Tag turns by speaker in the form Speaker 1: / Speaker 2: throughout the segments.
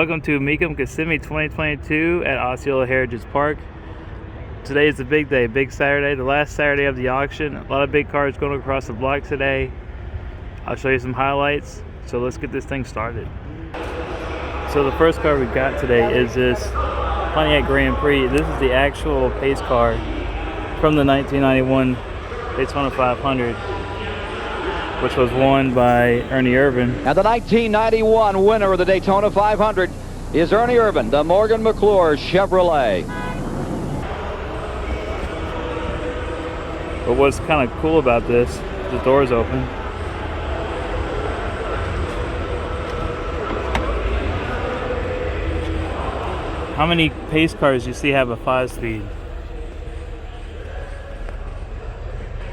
Speaker 1: Welcome to MECUM Kissimmee 2022 at Osceola Heritage Park. Today is a big day, big Saturday, the last Saturday of the auction. A lot of big cars going across the block today. I'll show you some highlights, so let's get this thing started. So the first car we got today is this Pontiac Grand Prix. This is the actual pace car from the 1991 Daytona 500. Which was won by Ernie Irvan.
Speaker 2: And the 1991 winner of the Daytona 500 is Ernie Irvan, the Morgan McClure Chevrolet.
Speaker 1: But what's kind of cool about this, the door's open. How many pace cars do you see have a 5-speed?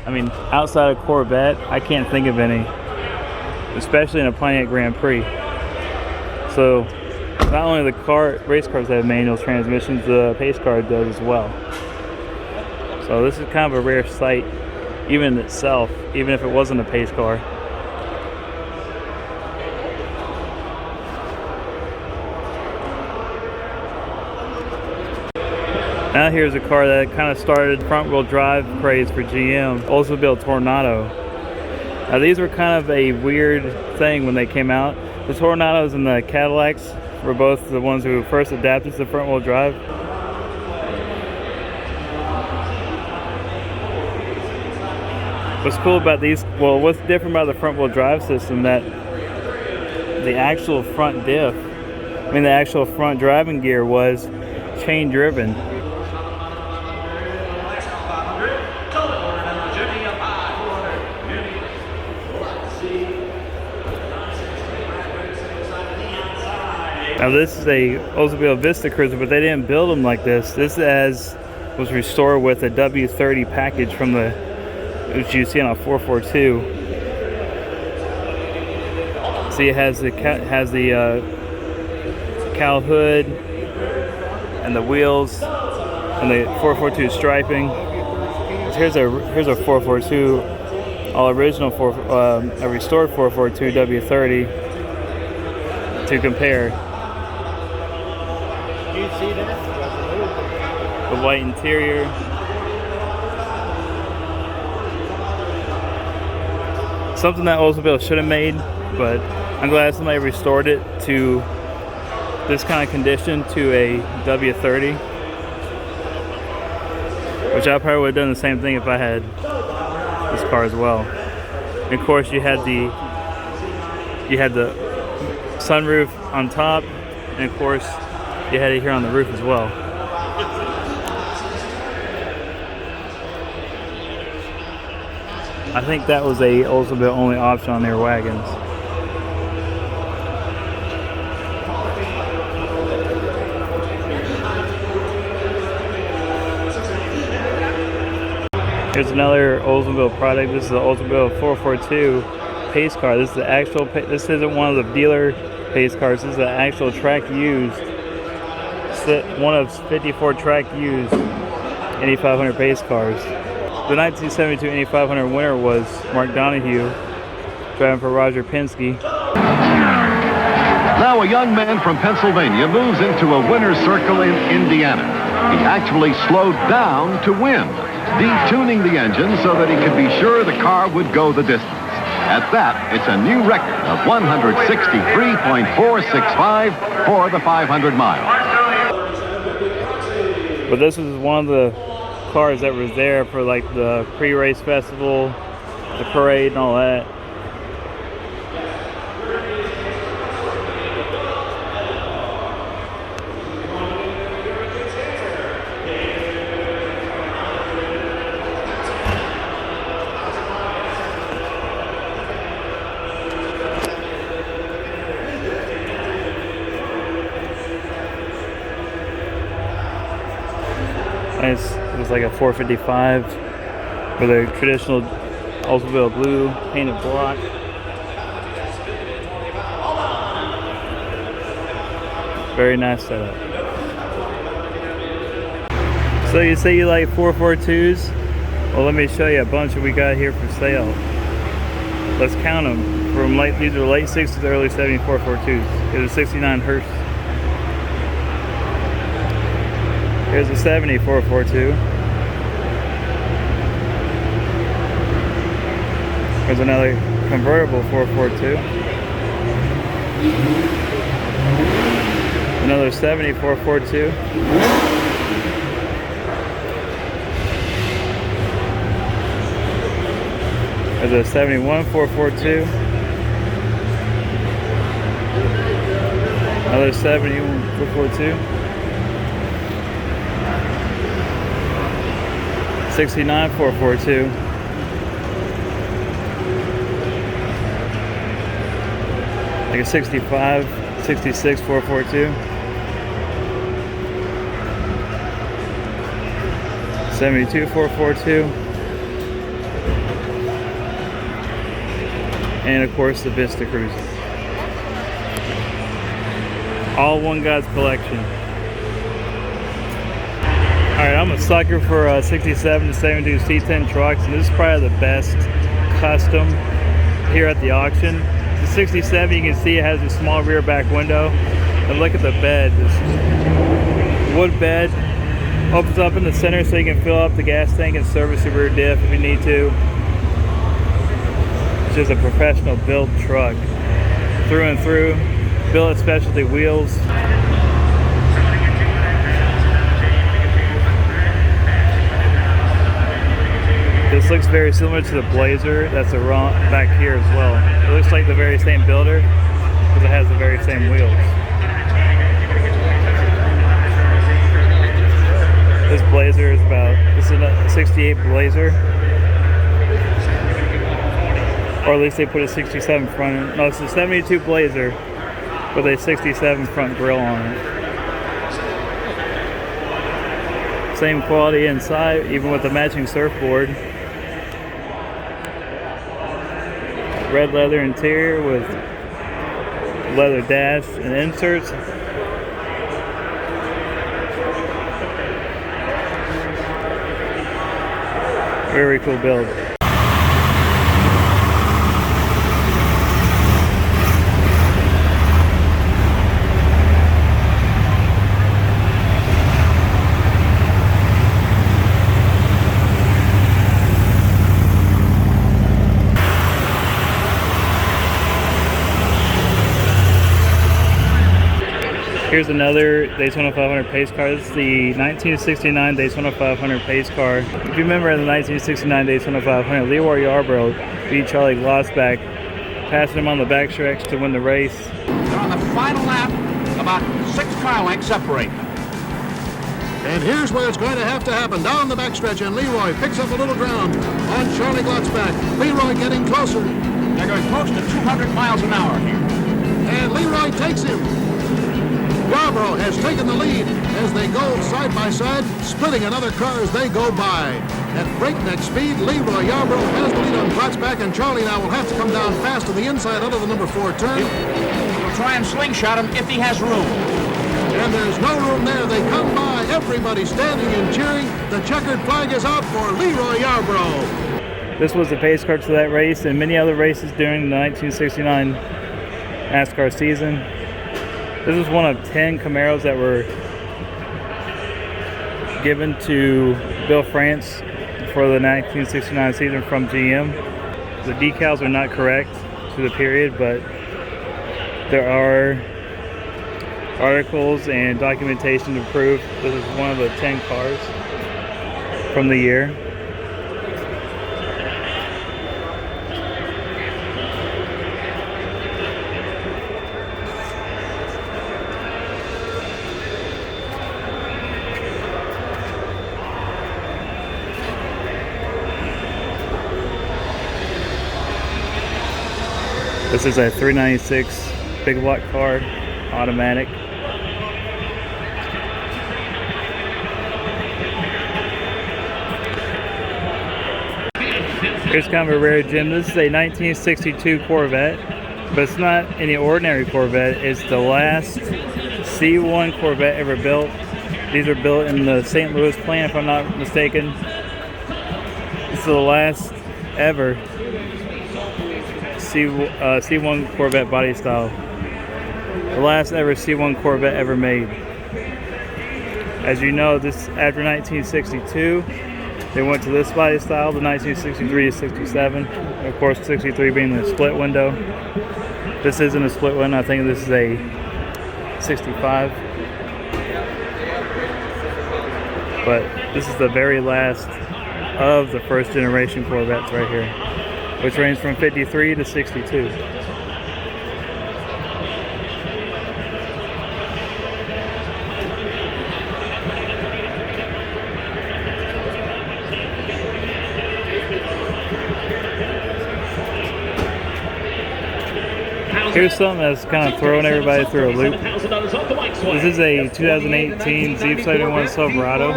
Speaker 1: I mean, outside of Corvette, I can't think of any, especially in a Pontiac Grand Prix. So, not only the race cars have manual transmissions, the pace car does as well. So this is kind of a rare sight, even in itself, even if it wasn't a pace car. Now here's a car that kind of started front-wheel drive craze for GM, Oldsmobile Tornado. Now these were kind of a weird thing when they came out. The Tornadoes and the Cadillacs were both the ones who first adapted to front-wheel drive. What's cool about these, well, what's different about the front-wheel drive system, that the actual front diff, the actual front driving gear was chain-driven. Now this is a Oldsmobile Vista Cruiser, but they didn't build them like this. This was restored with a W30 package from which you see on a 442. See, it has the cowl hood and the wheels and the 442 striping. Here's a 442, all original a restored 442 W30 to compare.
Speaker 3: You see that?
Speaker 1: The white interior. Something that Oldsmobile should have made, but I'm glad somebody restored it to this kind of condition to a W30. Which I probably would have done the same thing if I had this car as well. And of course you had the sunroof on top, and of course you had it here on the roof as well. I think that was a Oldsmobile only option on their wagons. Here's another Oldsmobile product. This is the Oldsmobile 442 pace car. This is the actual. This isn't one of the dealer pace cars. This is the actual track used. One of 54 track used Indy 500 pace cars. The 1972 Indy 500 winner was Mark Donahue, driving for Roger Penske.
Speaker 4: Now a young man from Pennsylvania moves into a winner's circle in Indiana. He actually slowed down to win, detuning the engine so that he could be sure the car would go the distance. At that, it's a new record of 163.465 for the 500 miles.
Speaker 1: But this was one of the cars that was there for like the pre-race festival, the parade and all that. It was like a 455 with a traditional Oldsmobile blue painted block. Very nice setup. So you say you like 442s? Well, let me show you a bunch that we got here for sale. Let's count them. From these are late 60s, early 70s 442s. It was a 69 Hearst Here's a 70 442. There's another convertible 442. Another 70 442. There's a 71 442. Another 71 442. 69 442. Like a 65, 66 442. 72 442. And of course the Vista Cruiser. All one guy's collection. Alright, I'm a sucker for 67 to 72 C10 trucks, and this is probably the best custom here at the auction. The 67, you can see it has a small rear back window, and look at the bed. This wood bed opens up in the center so you can fill up the gas tank and service the rear diff if you need to. It's just a professional built truck through and through, built with specialty wheels. This looks very similar to the Blazer that's back here as well. It looks like the very same builder because it has the very same wheels. This Blazer is this is a 68 Blazer. Or at least they put a 67 front in. No, it's a 72 Blazer with a 67 front grille on it. Same quality inside, even with the matching surfboard. Red leather interior with leather dash and inserts. Very cool build. Here's another Daytona 500 pace car. This is the 1969 Daytona 500 pace car. If you remember in the 1969 Daytona 500, Leroy Yarbrough beat Charlie Glossback, passing him on the backstretch to win the race.
Speaker 3: They're on the final lap, about 6 car lengths separate.
Speaker 5: And here's where it's going to have to happen. Down the backstretch, and Leroy picks up a little ground on Charlie Glotzback. Leroy getting closer.
Speaker 3: They're going close to 200 miles an hour here.
Speaker 5: And Leroy takes him. Yarbrough has taken the lead as they go side by side, splitting another car as they go by. At breakneck speed, Leroy Yarbrough has the lead on Glotzback, and Charlie now will have to come down fast to the inside out of the number 4 turn.
Speaker 3: He'll try and slingshot him if he has room.
Speaker 5: And there's no room there. They come by, everybody standing and cheering. The checkered flag is out for Leroy Yarbrough.
Speaker 1: This was the pace car to that race and many other races during the 1969 NASCAR season. This is one of 10 Camaros that were given to Bill France for the 1969 season from GM. The decals are not correct to the period, but there are articles and documentation to prove this is one of the 10 cars from the year. This is a 396 big block car, automatic. Here's kind of a rare gem. This is a 1962 Corvette, but it's not any ordinary Corvette. It's the last C1 Corvette ever built. These are built in the St. Louis plant, if I'm not mistaken. This is the last ever C1 Corvette body style. The last ever C1 Corvette ever made. As you know, this after 1962, they went to this body style, the 1963 to 67. Of course, 63 being the split window. This isn't a split window. I think this is a 65. But this is the very last of the first generation Corvettes right here, which range from 53 to 62. Here's something that's kind of throwing everybody through a loop. This is a 2018 Z71 Silverado,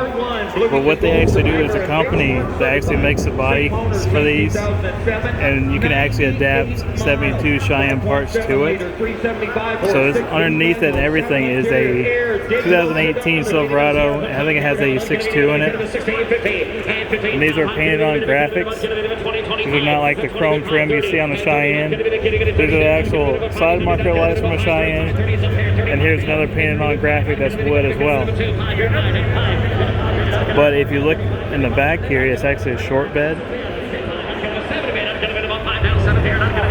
Speaker 1: but what they actually do is a company that actually makes the body for these, and you can actually adapt 72 Cheyenne parts to it. So it's underneath it and everything is a 2018 Silverado. I think it has a 6.2 in it. And these are painted on graphics. These are not like the chrome trim you see on the Cheyenne. These are the actual side marker lights from a Cheyenne. And here's another painted on graphic that's wood as well. But if you look in the back here, it's actually a short bed.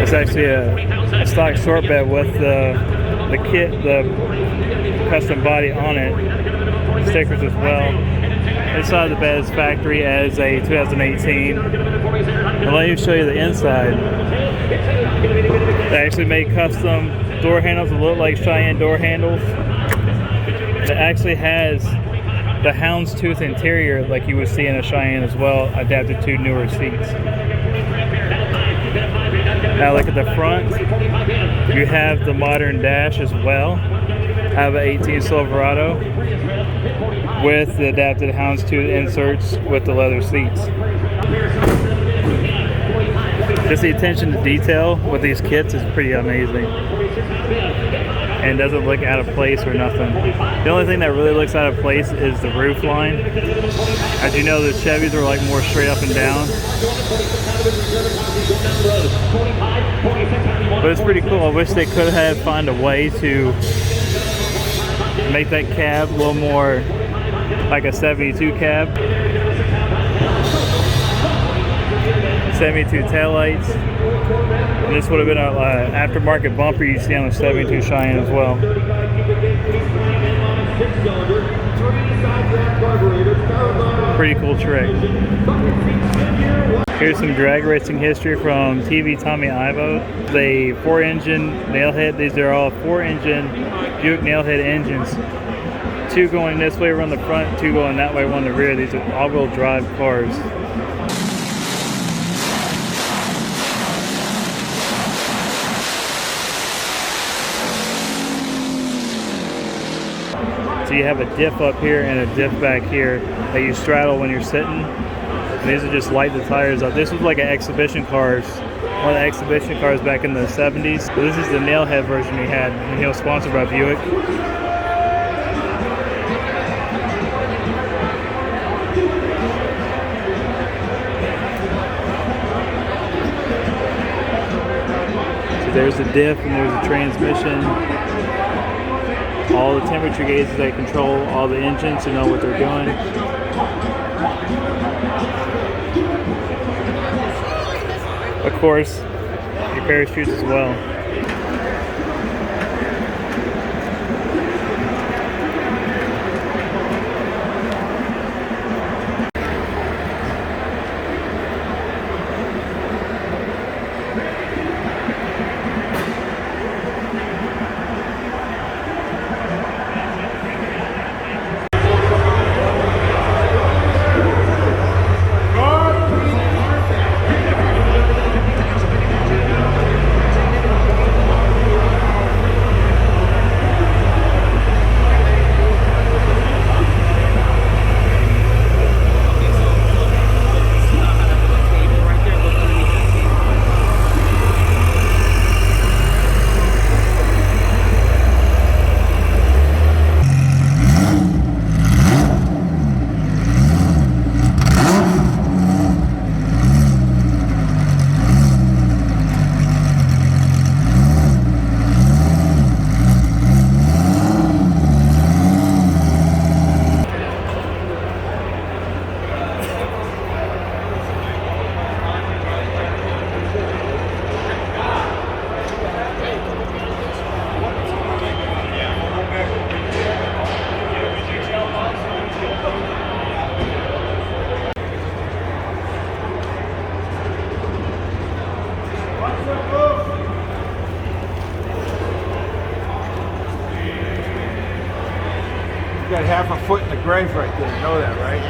Speaker 1: It's actually a stock short bed with the kit, the custom body on it, stickers as well. Inside the bed is factory as a 2018. I'll let you show you the inside. They actually made custom door handles that look like Cheyenne door handles. It actually has the houndstooth interior like you would see in a Cheyenne as well, adapted to newer seats. Now look at the front. You have the modern dash as well. I have an 18 Silverado with the adapted houndstooth inserts with the leather seats. Just the attention to detail with these kits is pretty amazing. And doesn't look out of place or nothing. The only thing that really looks out of place is the roof line. As you know, the Chevys are like more straight up and down. But it's pretty cool. I wish they could have found a way to make that cab a little more like a 72 cab. 72 taillights. And this would have been an aftermarket bumper you see on the 72 Cheyenne as well. Pretty cool trick. Here's some drag racing history from TV Tommy Ivo. The 4-engine nailhead. These are all 4-engine Buick nailhead engines. 2 going this way around the front, 2 going that way around the rear. These are all-wheel drive cars. So you have a diff up here and a diff back here that you straddle when you're sitting. And these are just light the tires up. This was like an exhibition cars, one of the exhibition cars back in the 70s. But this is the nailhead version he had, and he was sponsored by Buick. So there's the diff and there's the transmission. All the temperature gauges that control all the engines to know what they're doing. Of course, your parachutes as well.
Speaker 6: You got half a foot in the grave right there. You know that, right?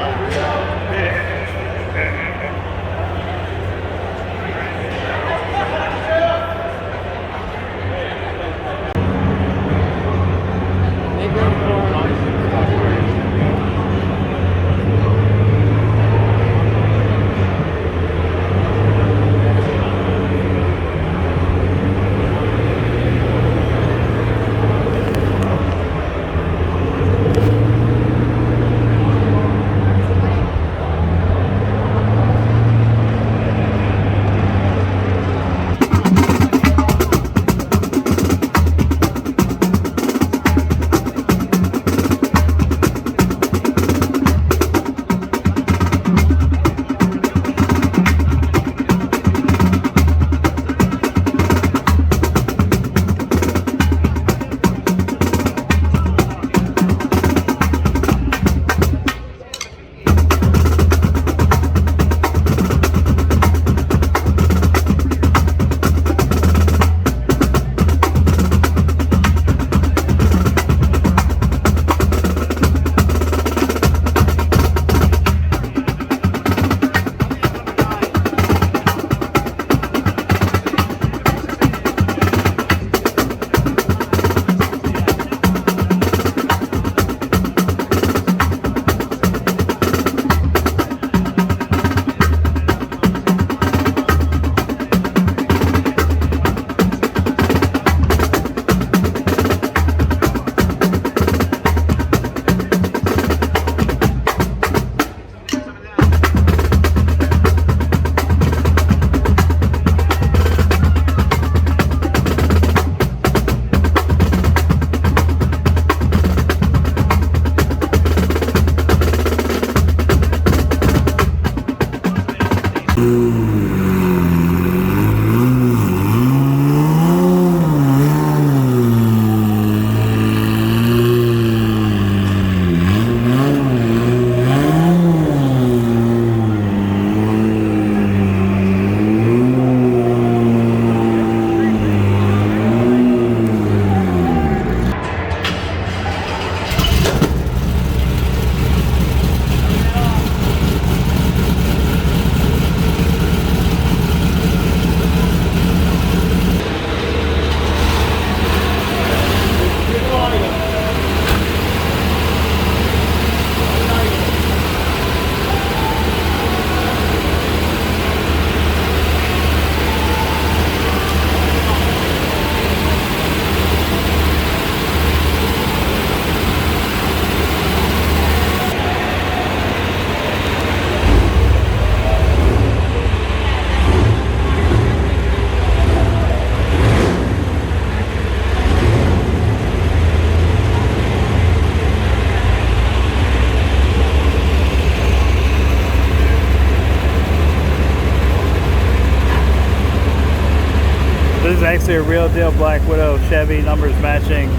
Speaker 1: This is actually a real deal Black Widow Chevy, numbers matching.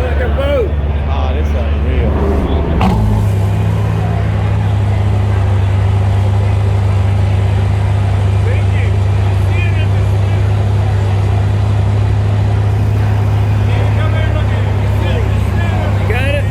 Speaker 6: Look at both.
Speaker 1: Oh, this is unreal.
Speaker 6: Got it?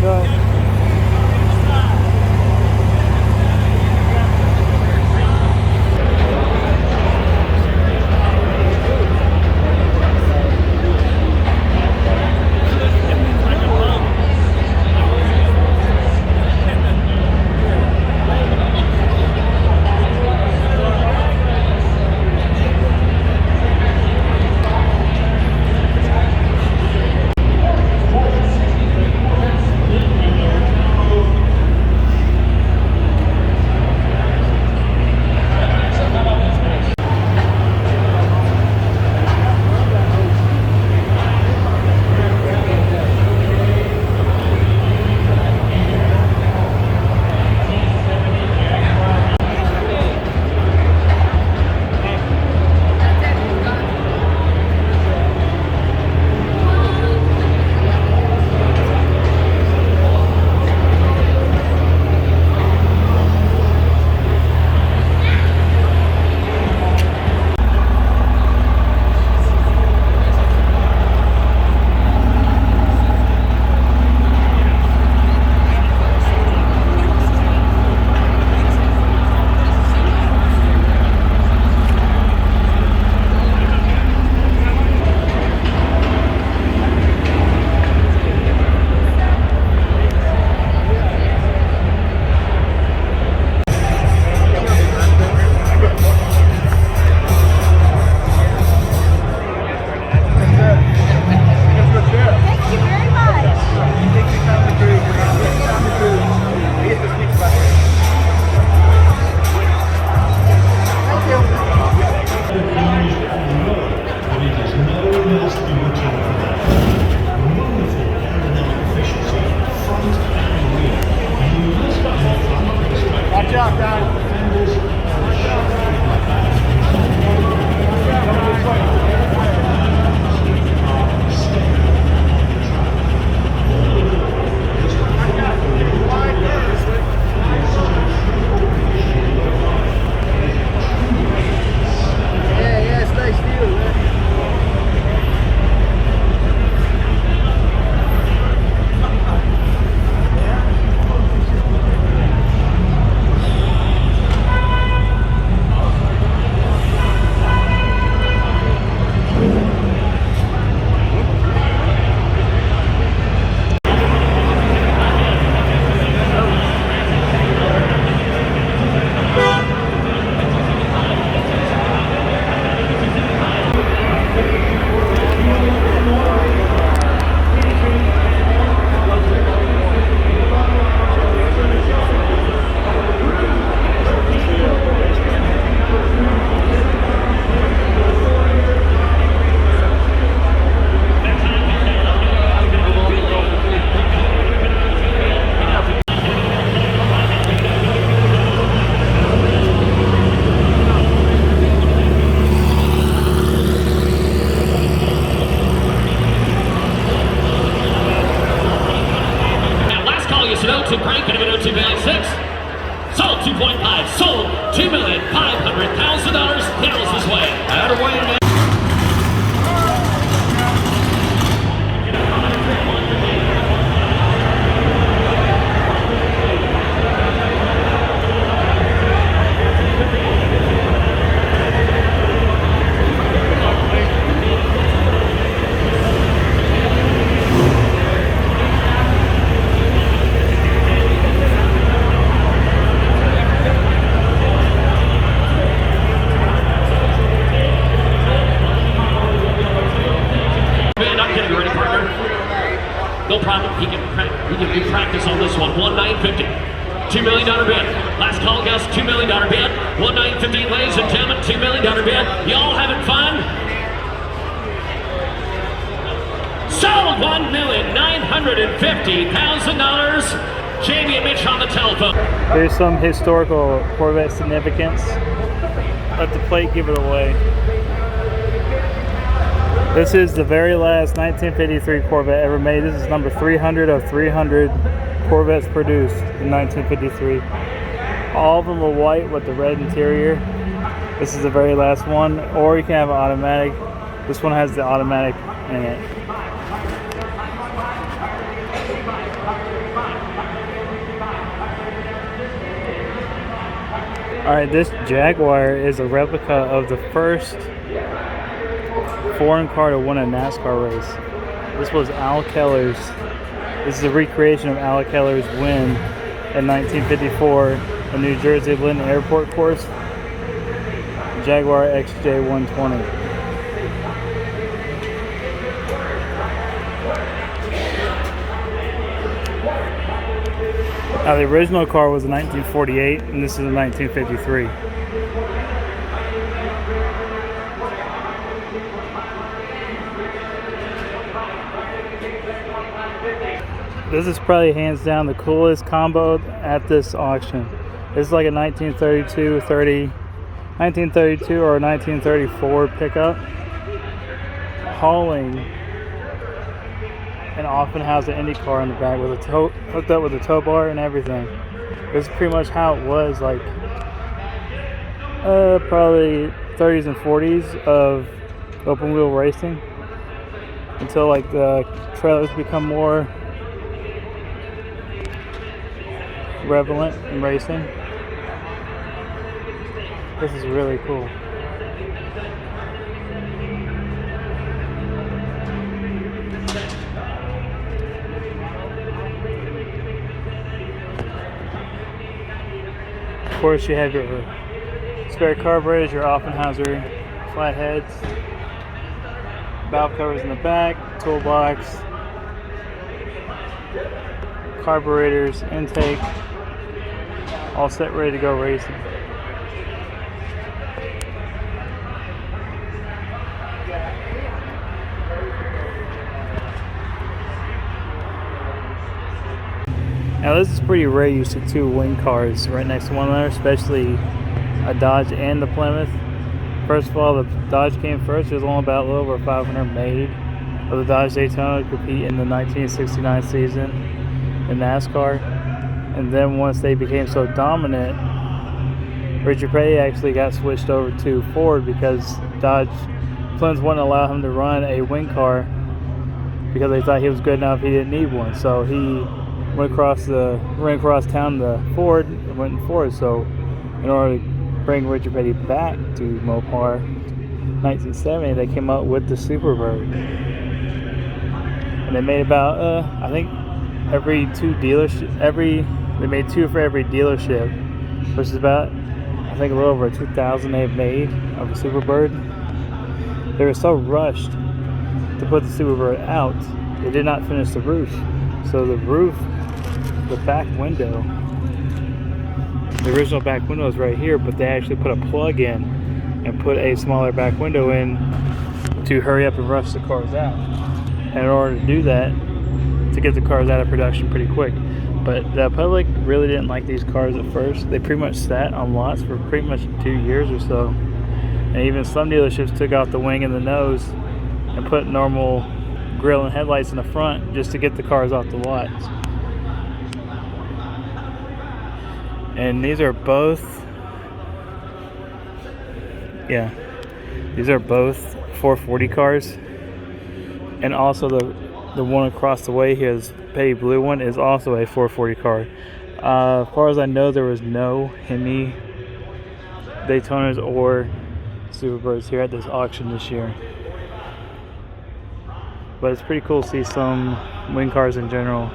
Speaker 7: to crank it over to $2,600,000. Sold 2.5. Sold $2,500,000. Hills this way. Out of way now. No problem, he can do practice on this one. $1,950. $2 million bid. Last call, guys, $2 million bid. $1,950, ladies and gentlemen, $2 million bid. Y'all having fun? Sold $1,950,000. Jamie and Mitch on the telephone.
Speaker 1: Here's some historical Corvette significance. Let the plate give it away. This is the very last 1953 Corvette ever made. This is number 300 of 300 Corvettes produced in 1953. All of them are white with the red interior. This is the very last one, or you can have an automatic. This one has the automatic in it. Alright, this Jaguar is a replica of the first foreign car to win a NASCAR race. This was Al Keller's. This is a recreation of Al Keller's win in 1954 in New Jersey Linden Airport course. Jaguar XJ120. Now the original car was a 1948 and this is a 1953. This is probably hands down the coolest combo at this auction. This is like a 1932 or a 1934 pickup hauling and often has an Indy car in the back with a tow, hooked up with a tow bar and everything. This is pretty much how it was like probably 30s and 40s of open wheel racing until like the trailers become more prevalent in racing. This is really cool. Of course, you have your spare carburetors, your Offenhauser flatheads, valve covers in the back, toolbox, carburetors, intake, all set, ready to go racing. Now this is pretty rare. You see two wing cars right next to one another, especially a Dodge and the Plymouth. First of all, the Dodge came first. There's only about a little over 500 made of the Dodge Daytona to compete in the 1969 season in NASCAR. And then once they became so dominant, Richard Petty actually got switched over to Ford because Dodge Plymouth wouldn't allow him to run a wing car because they thought he was good enough, he didn't need one. So he ran across town to Ford and went in Ford. So in order to bring Richard Petty back to Mopar 1970, they came up with the Superbird. And they made about I think every two dealerships, they made two for every dealership, which is about, I think, a little over 2,000 they've made of the Superbird. They were so rushed to put the Superbird out, they did not finish the roof. So the roof, the back window, the original back window is right here, but they actually put a plug in and put a smaller back window in to hurry up and rush the cars out. And in order to do that, to get the cars out of production pretty quick. But the public really didn't like these cars at first. They pretty much sat on lots for pretty much 2 years or so. And even some dealerships took out the wing and the nose and put normal grille and headlights in the front just to get the cars off the lots. And these are both, these are both 440 cars. And also the one across the way here, this Petty blue one, is also a 440 car. As far as I know, there was no Hemi Daytonas or Superbirds here at this auction this year. But it's pretty cool to see some wing cars in general.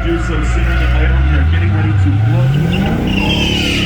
Speaker 8: do so sooner than later. We are getting ready to close.